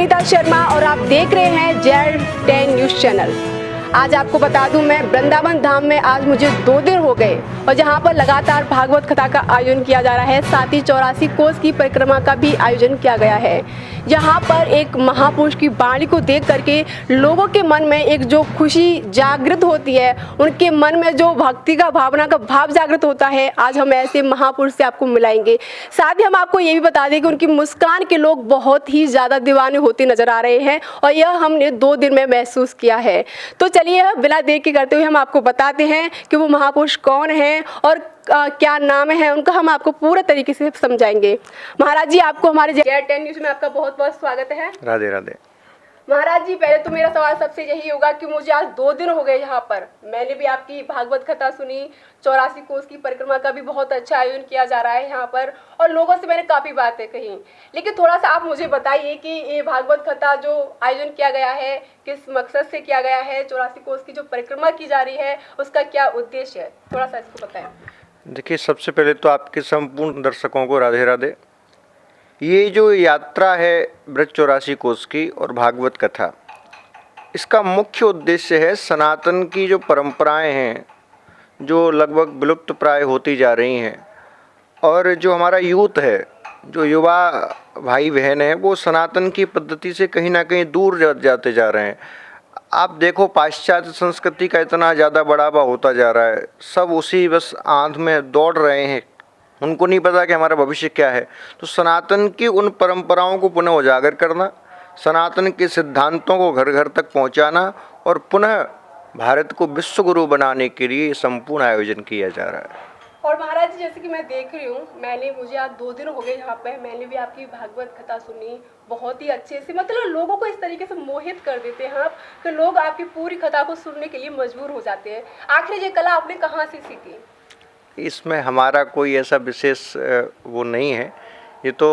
अनीता शर्मा और आप देख रहे हैं ZED10 न्यूज चैनल। आज आपको बता दूं, मैं वृंदावन धाम में आज मुझे 2 दिन हो गए और जहां पर लगातार भागवत कथा का आयोजन किया जा रहा है, साथ ही 84 कोस की परिक्रमा का भी आयोजन किया गया है। जहां पर एक महापुरुष की वाणी को देख करके लोगों के मन में एक जो खुशी जागृत होती है, उनके मन में जो भक्ति का भावना का भाव जागृत होता है, आज हम ऐसे महापुरुष से आपको मिलाएंगे। साथ ही हम आपको ये भी बता दें कि उनकी मुस्कान के लोग बहुत ही ज़्यादा दीवाने होते नजर आ रहे हैं और यह हमने 2 दिन में महसूस किया है। तो चलिए बिना देर के करते हुए हम आपको बताते हैं कि वो महापुरुष कौन हैं और क्या नाम है उनका, हम आपको पूरे तरीके से समझाएंगे। महाराज जी, आपको हमारे ZED10 न्यूज में आपका बहुत बहुत स्वागत है। राधे राधे। महाराज जी, पहले तो मेरा सवाल सबसे यही होगा कि मुझे आज 2 दिन हो गए यहाँ पर, मैंने भी आपकी भागवत कथा सुनी, 84 कोस की परिक्रमा का भी बहुत अच्छा आयोजन किया जा रहा है यहाँ पर और लोगों से मैंने काफ़ी बातें कही। लेकिन थोड़ा सा आप मुझे बताइए कि ये भागवत कथा जो आयोजन किया गया है किस मकसद से किया गया है, 84 कोस की जो परिक्रमा की जा रही है उसका क्या उद्देश्य है, थोड़ा सा इसको बताएं। देखिए, सबसे पहले तो आपके संपूर्ण दर्शकों को राधे राधे। ये जो यात्रा है ब्रज 84 कोस की और भागवत कथा, इसका मुख्य उद्देश्य है सनातन की जो परंपराएं हैं जो लगभग विलुप्त प्राय होती जा रही हैं, और जो हमारा यूथ है, जो युवा भाई बहन हैं, वो सनातन की पद्धति से कहीं ना कहीं दूर जाते जा रहे हैं। आप देखो, पाश्चात्य संस्कृति का इतना ज़्यादा बढ़ावा होता जा रहा है, सब उसी बस आंध में दौड़ रहे हैं, उनको नहीं पता कि हमारा भविष्य क्या है। तो सनातन की उन परंपराओं को पुनः उजागर करना, सनातन के सिद्धांतों को घर घर तक पहुंचाना और पुनः भारत को विश्व गुरु बनाने के लिए संपूर्ण आयोजन किया जा रहा है। और महाराज जी, जैसे कि मैं देख रही हूँ, मुझे आज 2 दिन हो गए यहाँ पे, मैंने भी आपकी भागवत कथा सुनी, बहुत ही अच्छे से, मतलब लोगों को इस तरीके से मोहित कर देते हैं आप कि लोग आपकी पूरी कथा को सुनने के लिए मजबूर हो जाते हैं। आखिर ये कला आपने कहाँ से सीखी? इसमें हमारा कोई ऐसा विशेष वो नहीं है, ये तो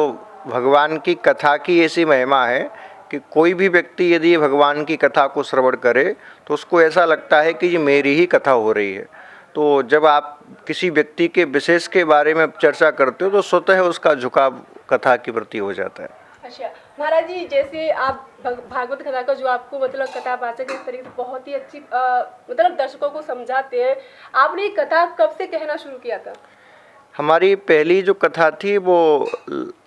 भगवान की कथा की ऐसी महिमा है कि कोई भी व्यक्ति यदि भगवान की कथा को श्रवण करे तो उसको ऐसा लगता है कि ये मेरी ही कथा हो रही है। तो जब आप किसी व्यक्ति के विशेष के बारे में चर्चा करते हो तो स्वतः उसका झुकाव कथा के प्रति हो जाता है। अच्छा महाराज जी, जैसे आप भागवत कथा का जो आपको मतलब कथावाचक इस तरीके से बहुत ही अच्छी मतलब दर्शकों को समझाते हैं, आपने ये कथा कब से कहना शुरू किया था? हमारी पहली जो कथा थी वो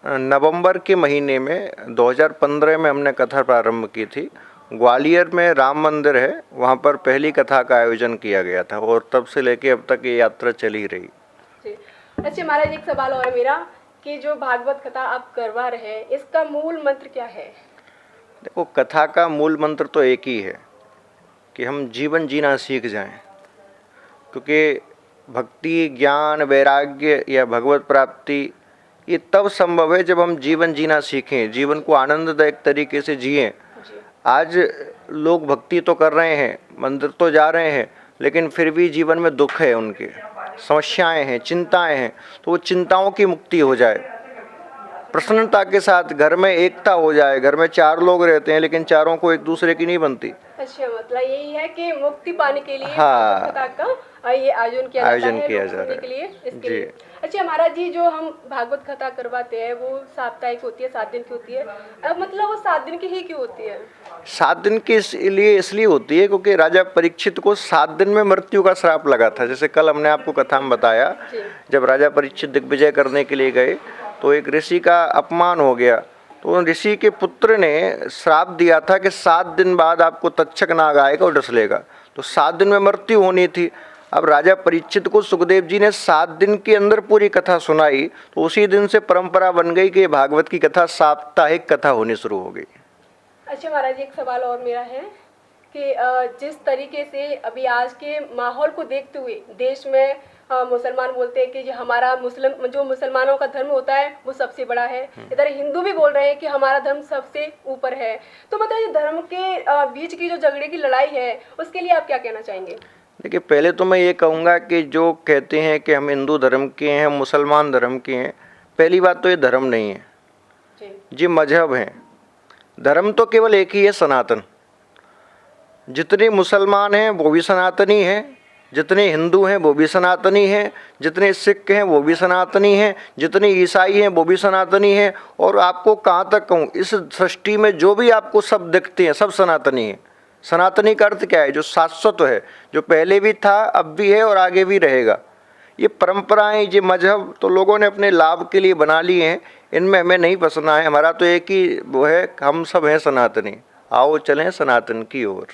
नवंबर के महीने में 2015 में हमने कथा प्रारंभ की थी। ग्वालियर में राम मंदिर है, वहाँ पर पहली कथा का आयोजन किया गया था और तब से लेके अब तक ये यात्रा चली रही। जी अच्छा महाराज, एक सवाल और है मेरा कि जो भागवत कथा आप करवा रहे हैं, इसका मूल मंत्र क्या है? देखो, कथा का मूल मंत्र तो एक ही है कि हम जीवन जीना सीख जाएं, क्योंकि भक्ति, ज्ञान, वैराग्य या भगवत प्राप्ति ये तब संभव है जब हम जीवन जीना सीखें, जीवन को आनंददायक तरीके से जिएं। आज लोग भक्ति तो कर रहे हैं, मंदिर तो जा रहे हैं, लेकिन फिर भी जीवन में दुख है, उनके समस्याएं हैं, चिंताएं हैं। तो वो चिंताओं की मुक्ति हो जाए, प्रसन्नता के साथ घर में एकता हो जाए। घर में 4 लोग रहते हैं लेकिन चारों को एक दूसरे की नहीं बनती। अच्छा, मतलब यही है कि मुक्ति पाने के लिए हाँ, कथा का ये आयोजन किया जा रहा है के लिए, इसके लिए। अच्छा महाराज जी, जो हम भागवत कथा करवाते हैं वो साप्ताहिक होती है, 7 दिन की होती है। अब मतलब वो 7 दिन की ही क्यों होती है? 7 दिन की इसलिए होती है क्योंकि राजा परीक्षित को 7 दिन में मृत्यु का श्राप लगा था। जैसे कल हमने आपको कथा में बताया, जब राजा परीक्षित दिग्विजय करने के लिए गए तो एक ऋषि का अपमान हो गया, तो ऋषि के पुत्र ने श्राप दिया था कि 7 दिन बाद आपको तक्षक नाग आएगा और डस लेगा। तो 7 दिन में मृत्यु होनी थी। अब राजा परीक्षित को सुखदेव जी ने 7 दिन के अंदर पूरी कथा सुनाई, तो उसी दिन से परंपरा बन गई कि भागवत की कथा साप्ताहिक कथा होनी शुरू हो गई। अच्छा महाराज जी, एक सवाल और मेरा है कि जिस तरीके से अभी आज के माहौल को देखते हुए देश में मुसलमान बोलते हैं कि जो हमारा मुसलमानों का धर्म होता है वो सबसे बड़ा है, इधर हिंदू भी बोल रहे हैं कि हमारा धर्म सबसे ऊपर है। तो मतलब ये धर्म के बीच की जो झगड़े की लड़ाई है उसके लिए आप क्या कहना चाहेंगे? देखिए, पहले तो मैं ये कहूँगा कि जो कहते हैं कि हम हिंदू धर्म के हैं, मुसलमान धर्म के हैं, पहली बात तो ये धर्म नहीं है जी, मजहब है। धर्म तो केवल एक ही है, सनातन। जितने मुसलमान हैं वो भी सनातनी हैं, जितने हिंदू हैं वो भी सनातनी हैं, जितने सिख हैं वो भी सनातनी हैं, जितने ईसाई हैं वो भी सनातनी हैं। और आपको कहाँ तक कहूँ, इस सृष्टि में जो भी आपको सब दिखते हैं सब सनातनी हैं। सनातनी का अर्थ क्या है? जो शाश्वत है, जो पहले भी था, अब भी है और आगे भी रहेगा। ये परंपराएं, ये मजहब तो लोगों ने अपने लाभ के लिए बना लिए हैं, इनमें हमें नहीं फंसना है। हमारा तो एक ही वो है, हम सब हैं सनातनी, आओ चलें सनातन की ओर।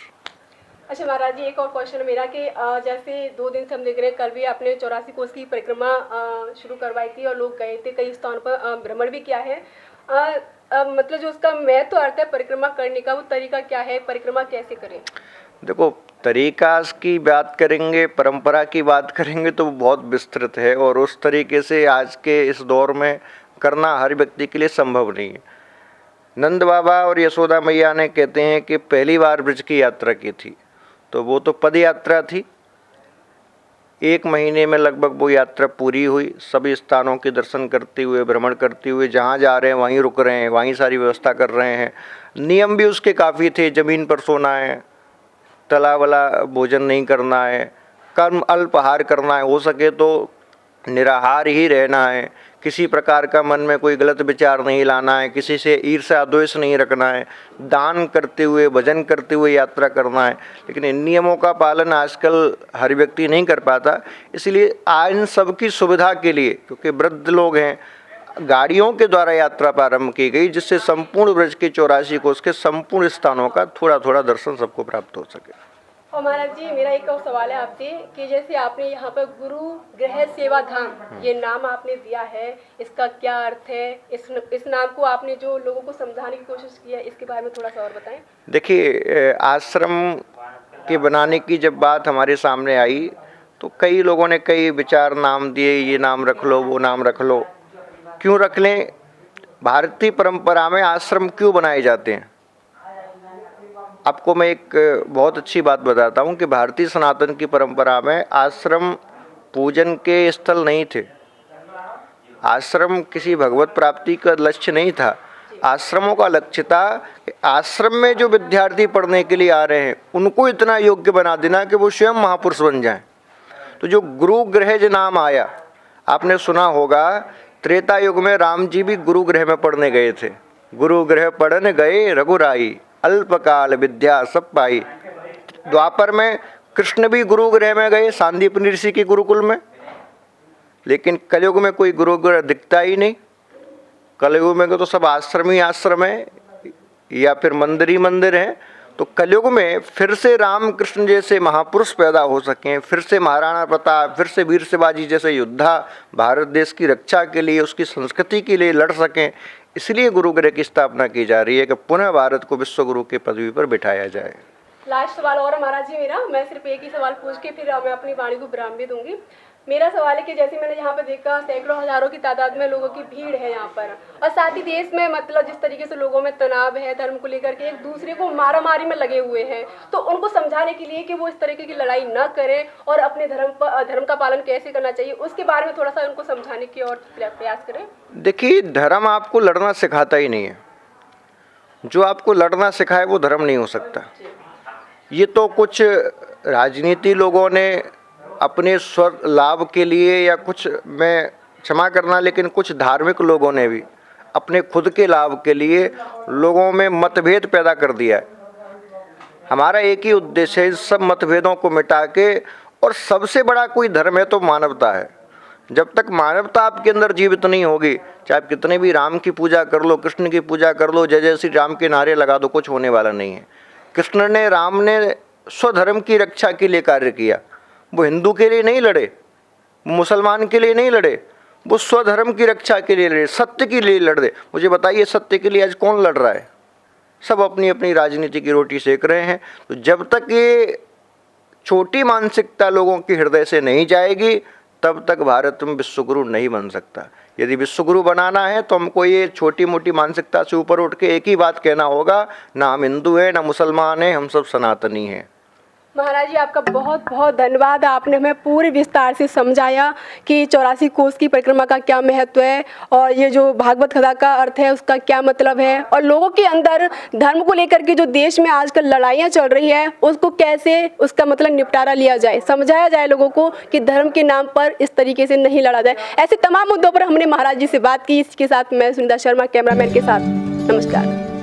अच्छा महाराज जी, एक और क्वेश्चन मेरा कि जैसे 2 दिन से हम देख रहे हैं, कल भी आपने 84 कोस की परिक्रमा शुरू करवाई थी और लोग गए थे, कई स्थानों पर भ्रमण भी किया है। मतलब जो उसका महत्व अर्थ है परिक्रमा करने का, वो तरीका क्या है, परिक्रमा कैसे करें? देखो, तरीका की बात करेंगे, परंपरा की बात करेंगे तो बहुत विस्तृत है और उस तरीके से आज के इस दौर में करना हर व्यक्ति के लिए संभव नहीं है। नंद बाबा और यशोदा मैया ने कहते हैं कि पहली बार ब्रज की यात्रा की थी, तो वो तो पद यात्रा थी। 1 महीने में लगभग वो यात्रा पूरी हुई, सभी स्थानों के दर्शन करते हुए, भ्रमण करते हुए, जहाँ जा रहे हैं वहीं रुक रहे हैं, वहीं सारी व्यवस्था कर रहे हैं। नियम भी उसके काफ़ी थे, ज़मीन पर सोना है, तला वाला भोजन नहीं करना है, कम अल्पाहार करना है, हो सके तो निराहार ही रहना है, किसी प्रकार का मन में कोई गलत विचार नहीं लाना है, किसी से ईर्ष्या द्वेष नहीं रखना है, दान करते हुए, भजन करते हुए यात्रा करना है। लेकिन इन नियमों का पालन आजकल हर व्यक्ति नहीं कर पाता, इसलिए आज इन सब की सुविधा के लिए, क्योंकि वृद्ध लोग हैं, गाड़ियों के द्वारा यात्रा प्रारंभ की गई, जिससे संपूर्ण ब्रज के 84 कोस के संपूर्ण स्थानों का थोड़ा थोड़ा दर्शन सबको प्राप्त हो सके। और महाराज जी, मेरा एक और सवाल है आपसे कि जैसे आपने यहाँ पर गुरु गृह सेवा धाम ये नाम आपने दिया है, इसका क्या अर्थ है? इस नाम को आपने जो लोगों को समझाने की कोशिश की है, इसके बारे में थोड़ा सा और बताएं। देखिए, आश्रम के बनाने की जब बात हमारे सामने आई तो कई लोगों ने कई विचार नाम दिए, ये नाम रख लो, वो नाम रख लो। क्यों रख लें? भारतीय परंपरा में आश्रम क्यों बनाए जाते हैं? आपको मैं एक बहुत अच्छी बात बताता हूँ कि भारतीय सनातन की परंपरा में आश्रम पूजन के स्थल नहीं थे। आश्रम किसी भगवत प्राप्ति का लक्ष्य नहीं था। आश्रमों का लक्ष्य था कि आश्रम में जो विद्यार्थी पढ़ने के लिए आ रहे हैं उनको इतना योग्य बना देना कि वो स्वयं महापुरुष बन जाएं। तो जो गुरु गृह जो नाम आया, आपने सुना होगा, त्रेता युग में राम जी भी गुरु गृह में पढ़ने गए थे। गुरु गृह पढ़ने गए रघुराई, अल्पकाल विद्या सब पाई। द्वापर में कृष्ण भी गुरु गृह में गए, सांदीपनि ऋषि के गुरुकुल में। लेकिन कलयुग में कोई गुरु गृह दिखता ही नहीं। कलयुग में तो सब आश्रम ही आश्रम है या फिर मंदिर ही मंदिर है। तो कलयुग में फिर से रामकृष्ण जैसे महापुरुष पैदा हो सकें, फिर से महाराणा प्रताप, फिर से वीर शिवाजी जैसे योद्धा भारत देश की रक्षा के लिए, उसकी संस्कृति के लिए लड़ सकें, इसलिए गुरु गृह की स्थापना की जा रही है कि पुनः भारत को विश्व गुरु की पदवी पर बिठाया जाए। लास्ट सवाल और है महाराज जी मेरा, मैं सिर्फ एक ही सवाल पूछ के फिर मैं अपनी वाणी को विराम भी दूंगी। मेरा सवाल है कि जैसे मैंने यहाँ पर देखा, सैकड़ों हजारों की तादाद में लोगों की भीड़ है यहाँ पर, और साथ ही देश में मतलब जिस तरीके से लोगों में तनाव है धर्म को लेकर के, एक दूसरे को मारामारी में लगे हुए हैं, तो उनको समझाने के लिए कि वो इस तरीके की लड़ाई न करें और अपने धर्म का पालन कैसे करना चाहिए, उसके बारे में थोड़ा सा उनको समझाने की और प्रयास करें। देखिए, धर्म आपको लड़ना सिखाता ही नहीं है। जो आपको लड़ना सिखाए वो धर्म नहीं हो सकता। ये तो कुछ राजनीति लोगों ने अपने स्व लाभ के लिए, या कुछ, मैं क्षमा करना, लेकिन कुछ धार्मिक लोगों ने भी अपने खुद के लाभ के लिए लोगों में मतभेद पैदा कर दिया है। हमारा एक ही उद्देश्य है, इस सब मतभेदों को मिटा के, और सबसे बड़ा कोई धर्म है तो मानवता है। जब तक मानवता आपके अंदर जीवित नहीं होगी, चाहे आप कितने भी राम की पूजा कर लो, कृष्ण की पूजा कर लो, जय जय श्री राम के नारे लगा दो, कुछ होने वाला नहीं है। कृष्ण ने, राम ने स्वधर्म की रक्षा के लिए कार्य किया। वो हिंदू के लिए नहीं लड़े, वो मुसलमान के लिए नहीं लड़े, वो स्वधर्म की रक्षा के लिए लड़े, सत्य के लिए लड़े। मुझे बताइए, सत्य के लिए आज कौन लड़ रहा है? सब अपनी अपनी राजनीति की रोटी सेक रहे हैं। तो जब तक ये छोटी मानसिकता लोगों के हृदय से नहीं जाएगी, तब तक भारत में विश्वगुरु नहीं बन सकता। यदि विश्वगुरु बनाना है तो हमको ये छोटी मोटी मानसिकता से ऊपर उठ के एक ही बात कहना होगा, ना हम हिंदू हैं ना मुसलमान हैं, हम सब सनातनी हैं। महाराज जी, आपका बहुत बहुत धन्यवाद। आपने हमें पूरे विस्तार से समझाया कि 84 कोस की परिक्रमा का क्या महत्व है और ये जो भागवत कथा का अर्थ है उसका क्या मतलब है, और लोगों के अंदर धर्म को लेकर के जो देश में आजकल लड़ाइयाँ चल रही है उसको कैसे उसका मतलब निपटारा लिया जाए, समझाया जाए लोगों को कि धर्म के नाम पर इस तरीके से नहीं लड़ा जाए। ऐसे तमाम मुद्दों पर हमने महाराज जी से बात की। इसके साथ मैं सुनीता शर्मा कैमरामैन के साथ, नमस्कार।